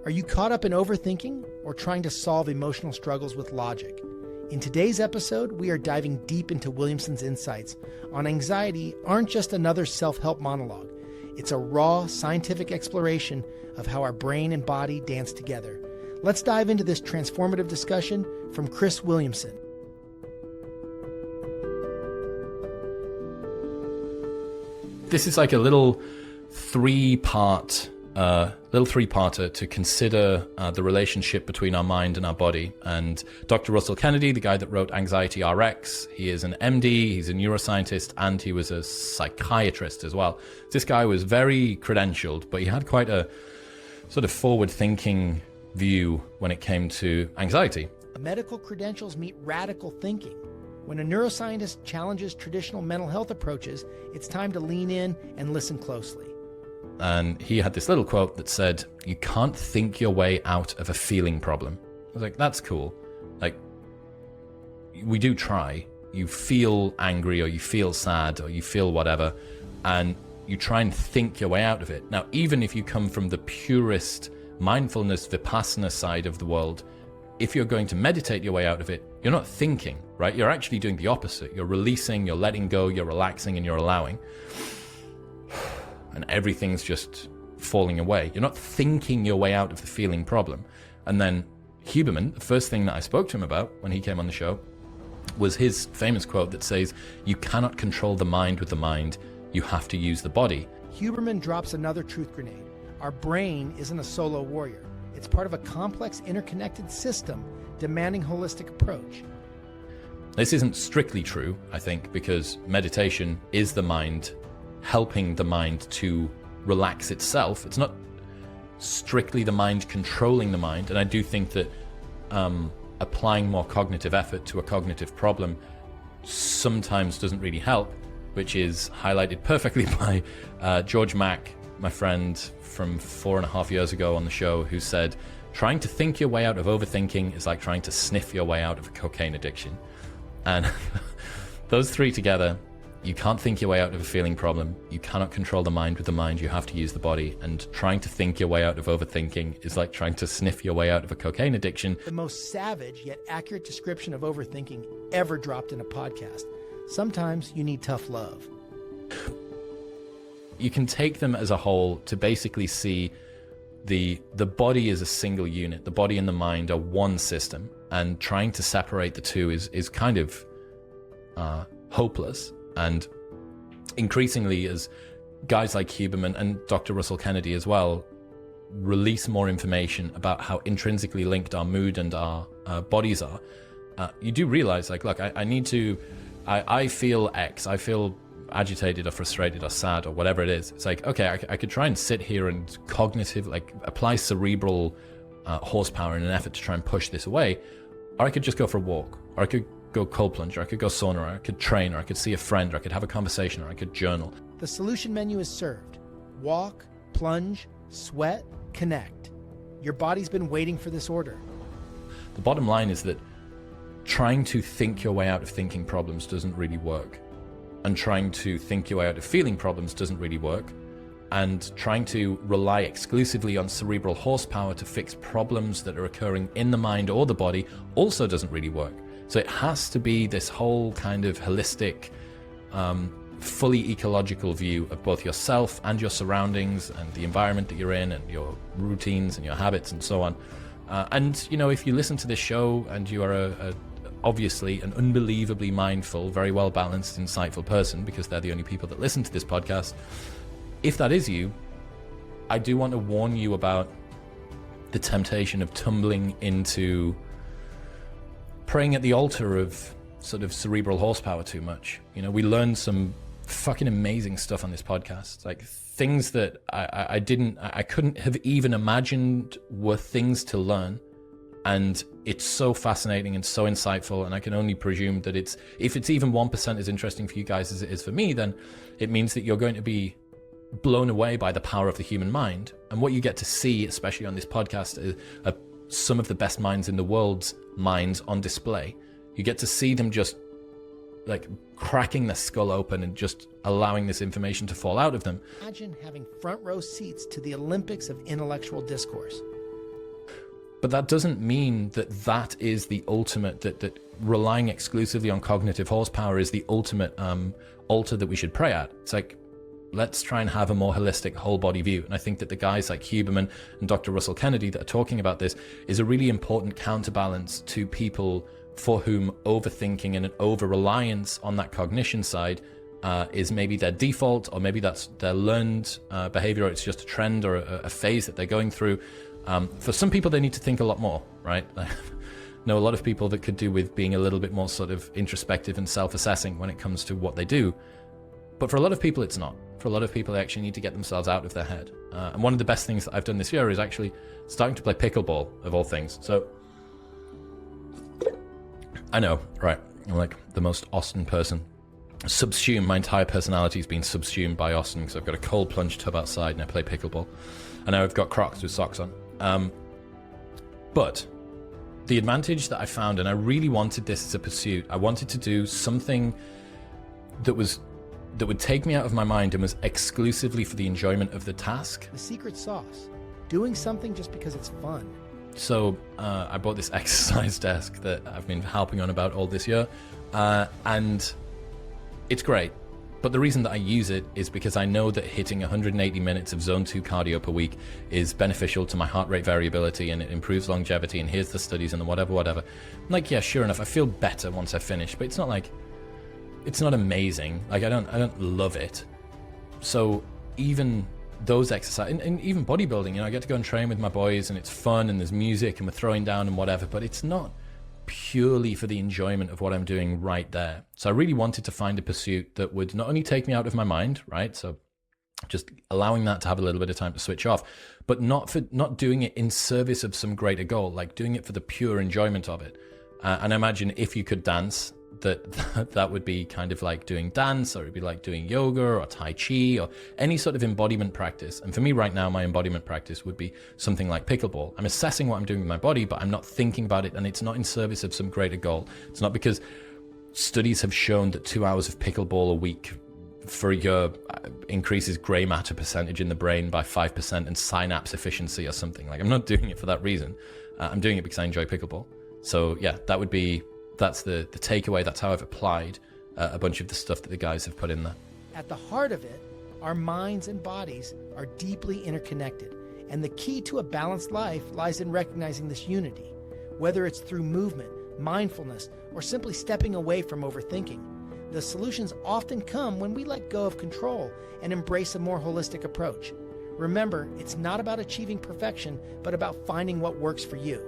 Are you caught up in overthinking or trying to solve emotional struggles with logic? In today's episode, we are diving deep into Williamson's insights on anxiety aren't just another self-help monologue. It's a raw, scientific exploration of how our brain and body dance together. Let's dive into this transformative discussion from Chris Williamson. This is like a little three-parter to consider the relationship between our mind and our body. And Dr. Russell Kennedy, the guy that wrote Anxiety RX, he is an MD, he's a neuroscientist, and he was a psychiatrist as well. This guy was very credentialed, but he had quite a sort of forward-thinking view when it came to anxiety. Medical credentials meet radical thinking. When a neuroscientist challenges traditional mental health approaches, it's time to lean in and listen closely. And he had this little quote that said, "You can't think your way out of a feeling problem." I was like, that's cool. Like, we do try. You feel angry or you feel sad or you feel whatever, and you try and think your way out of it. Now, even if you come from the purest mindfulness, vipassana side of the world, if you're going to meditate your way out of it, you're not thinking, right? You're actually doing the opposite. You're releasing, you're letting go, you're relaxing, and you're allowing. And everything's just falling away. You're not thinking your way out of the feeling problem. And then Huberman, the first thing that I spoke to him about when he came on the show was his famous quote that says, "You cannot control the mind with the mind, you have to use the body." Huberman drops another truth grenade. Our brain isn't a solo warrior. It's part of a complex, interconnected system demanding holistic approach. This isn't strictly true, I think, because meditation is the mind helping the mind to relax itself. It's not strictly the mind controlling the mind. And I do think that applying more cognitive effort to a cognitive problem sometimes doesn't really help, which is highlighted perfectly by George Mack, my friend from 4.5 years ago on the show, who said, trying to think your way out of overthinking is like trying to sniff your way out of a cocaine addiction. And those three together, you can't think your way out of a feeling problem. You cannot control the mind with the mind. You have to use the body. And trying to think your way out of overthinking is like trying to sniff your way out of a cocaine addiction. The most savage yet accurate description of overthinking ever dropped in a podcast. Sometimes you need tough love. You can take them as a whole to basically see the body is a single unit. The body and the mind are one system. And trying to separate the two is kind of hopeless. And increasingly, as guys like Huberman and Dr. Russell Kennedy as well release more information about how intrinsically linked our mood and our bodies are, you do realize, like, look, I feel X, I feel agitated or frustrated or sad or whatever it is. It's like, okay, I could try and sit here and apply cerebral horsepower in an effort to try and push this away, or I could just go for a walk, or I could go cold plunge, or I could go sauna, or I could train, or I could see a friend, or I could have a conversation, or I could journal. The solution menu is served. Walk, plunge, sweat, connect. Your body's been waiting for this order. The bottom line is that trying to think your way out of thinking problems doesn't really work. And trying to think your way out of feeling problems doesn't really work. And trying to rely exclusively on cerebral horsepower to fix problems that are occurring in the mind or the body also doesn't really work. So it has to be this whole kind of holistic, fully ecological view of both yourself and your surroundings and the environment that you're in and your routines and your habits and so on. And, you know, if you listen to this show and you are obviously an unbelievably mindful, very well-balanced, insightful person, because they're the only people that listen to this podcast, if that is you, I do want to warn you about the temptation of tumbling into praying at the altar of sort of cerebral horsepower too much. You know, we learned some fucking amazing stuff on this podcast, like things that I couldn't have even imagined were things to learn. And it's so fascinating and so insightful, and I can only presume that if it's even 1% as interesting for you guys as it is for me, then it means that you're going to be blown away by the power of the human mind. And what you get to see, especially on this podcast, is some of the best minds in the world's minds on display. You get to see them just like cracking their skull open and just allowing this information to fall out of them. Imagine having front row seats to the Olympics of intellectual discourse. But that doesn't mean that that is the ultimate, that relying exclusively on cognitive horsepower is the ultimate altar that we should pray at. It's like, let's try and have a more holistic whole body view. And I think that the guys like Huberman and Dr. Russell Kennedy that are talking about this is a really important counterbalance to people for whom overthinking and an over-reliance on that cognition side is maybe their default, or maybe that's their learned behavior, or it's just a trend or a phase that they're going through. For some people, they need to think a lot more, right? I know a lot of people that could do with being a little bit more sort of introspective and self-assessing when it comes to what they do. But for a lot of people, it's not. For a lot of people, they actually need to get themselves out of their head. And one of the best things that I've done this year is actually starting to play pickleball, of all things. So, I know, right? I'm like the most Austin person. Subsumed, my entire personality has been subsumed by Austin because I've got a cold plunge tub outside and I play pickleball. And now I've got Crocs with socks on. But the advantage that I found, and I really wanted this as a pursuit, I wanted to do something that would take me out of my mind and was exclusively for the enjoyment of the task. The secret sauce. Doing something just because it's fun. So I bought this exercise desk that I've been harping on about all this year. And it's great. But the reason that I use it is because I know that hitting 180 minutes of zone 2 cardio per week is beneficial to my heart rate variability, and it improves longevity, and here's the studies and the whatever. I'm like, yeah, sure enough, I feel better once I finish, but it's not like, it's not amazing. Like, I don't love it. So even those exercises, and even bodybuilding, you know, I get to go and train with my boys and it's fun and there's music and we're throwing down and whatever, but it's not purely for the enjoyment of what I'm doing right there. So I really wanted to find a pursuit that would not only take me out of my mind, right? So just allowing that to have a little bit of time to switch off, but not doing it in service of some greater goal, like doing it for the pure enjoyment of it. And I imagine if you could dance, that would be kind of like doing dance, or it'd be like doing yoga or Tai Chi or any sort of embodiment practice. And for me right now, my embodiment practice would be something like pickleball. I'm assessing what I'm doing with my body, but I'm not thinking about it, and it's not in service of some greater goal. It's not because studies have shown that 2 hours of pickleball a week for a year increases gray matter percentage in the brain by 5% and synapse efficiency or something. Like, I'm not doing it for that reason. I'm doing it because I enjoy pickleball. So yeah, that's the takeaway. That's how I've applied a bunch of the stuff that the guys have put in there. At the heart of it, our minds and bodies are deeply interconnected, and the key to a balanced life lies in recognizing this unity, whether it's through movement, mindfulness, or simply stepping away from overthinking. The solutions often come when we let go of control and embrace a more holistic approach. Remember, it's not about achieving perfection, but about finding what works for you.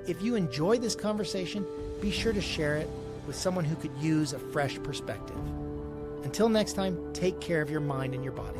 If you enjoy this conversation, be sure to share it with someone who could use a fresh perspective. Until next time, take care of your mind and your body.